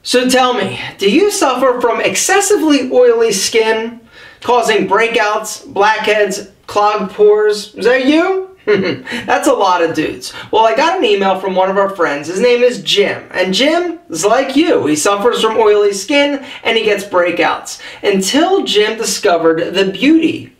So tell me, do you suffer from excessively oily skin, causing breakouts, blackheads, clogged pores? Is that you? That's a lot of dudes. Well, I got an email from one of our friends. His name is Jim. And Jim is like you. He suffers from oily skin and he gets breakouts. Until Jim discovered the beauty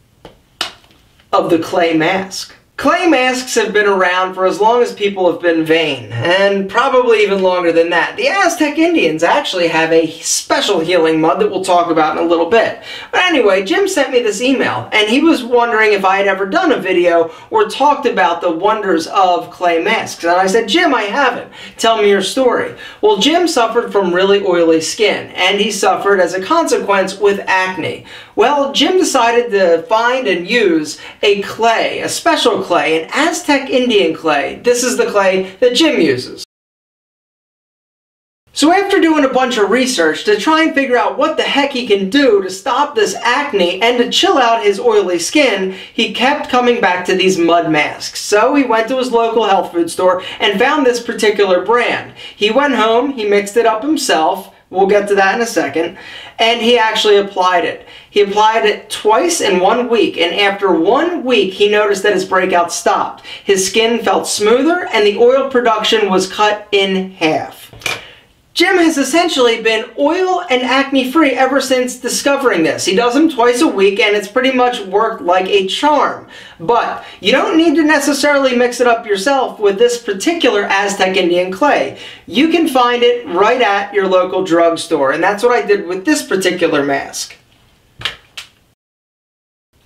of the clay mask. Clay masks have been around for as long as people have been vain, and probably even longer than that. The Aztec Indians actually have a special healing mud that we'll talk about in a little bit. But anyway, Jim sent me this email, and he was wondering if I had ever done a video or talked about the wonders of clay masks. And I said, Jim, I haven't. Tell me your story. Well, Jim suffered from really oily skin, and he suffered as a consequence with acne. Well, Jim decided to find and use a clay, a special clay, an Aztec Indian clay. This is the clay that Jim uses. So after doing a bunch of research to try and figure out what the heck he can do to stop this acne and to chill out his oily skin, he kept coming back to these mud masks. So he went to his local health food store and found this particular brand. He went home, he mixed it up himself. We'll get to that in a second. And he actually applied it. He applied it twice in 1 week, and after 1 week he noticed that his breakout stopped. His skin felt smoother and the oil production was cut in half. Jim has essentially been oil and acne free ever since discovering this. He does them twice a week and it's pretty much worked like a charm. But you don't need to necessarily mix it up yourself with this particular Aztec Indian clay. You can find it right at your local drugstore, and that's what I did with this particular mask.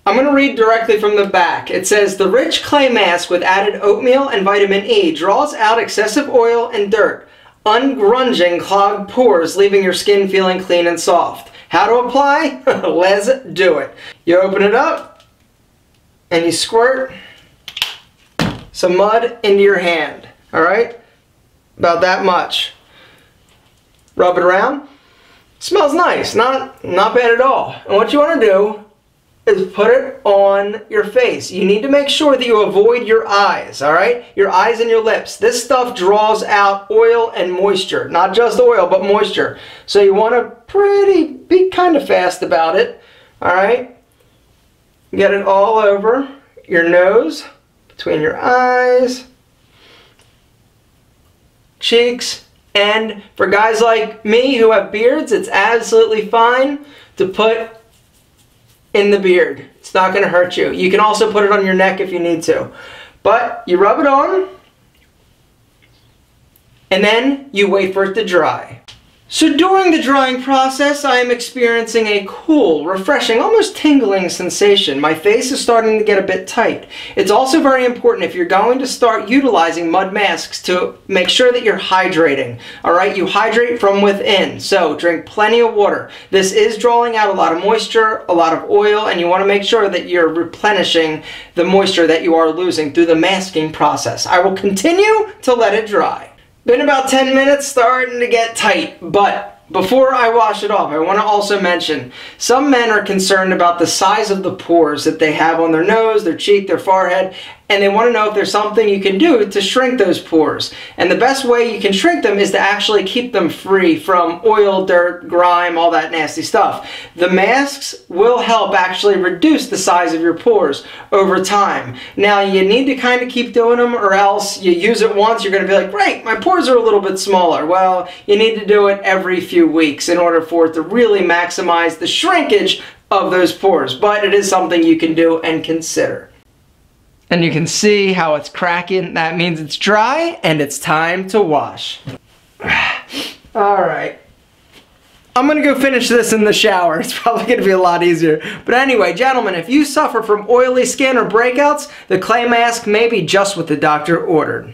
I'm going to read directly from the back. It says, the rich clay mask with added oatmeal and vitamin E draws out excessive oil and dirt, ungrunging clogged pores, leaving your skin feeling clean and soft. How to apply? Let's do it. You open it up and you squirt some mud into your hand. Alright? About that much. Rub it around. Smells nice. Not bad at all. And what you want to do is put it on your face. You need to make sure that you avoid your eyes, alright? Your eyes and your lips. This stuff draws out oil and moisture. Not just oil, but moisture. So you want to be kind of fast about it, alright? Get it all over your nose, between your eyes, cheeks, and for guys like me who have beards, it's absolutely fine to put in the beard. It's not going to hurt you. You can also put it on your neck if you need to. But you rub it on, and then you wait for it to dry. So during the drying process, I am experiencing a cool, refreshing, almost tingling sensation. My face is starting to get a bit tight. It's also very important if you're going to start utilizing mud masks to make sure that you're hydrating. Alright, you hydrate from within. So drink plenty of water. This is drawing out a lot of moisture, a lot of oil, and you want to make sure that you're replenishing the moisture that you are losing through the masking process. I will continue to let it dry. Been about 10 minutes, starting to get tight, but before I wash it off, I want to also mention, some men are concerned about the size of the pores that they have on their nose, their cheek, their forehead, and they want to know if there's something you can do to shrink those pores. And the best way you can shrink them is to actually keep them free from oil, dirt, grime, all that nasty stuff. The masks will help actually reduce the size of your pores over time. Now you need to kind of keep doing them, or else you use it once, you're going to be like, great, my pores are a little bit smaller. Well, you need to do it every few weeks in order for it to really maximize the shrinkage of those pores. But it is something you can do and consider. And you can see how it's cracking. That means it's dry and it's time to wash. Alright. I'm gonna go finish this in the shower. It's probably gonna be a lot easier. But anyway, gentlemen, if you suffer from oily skin or breakouts, the clay mask may be just what the doctor ordered.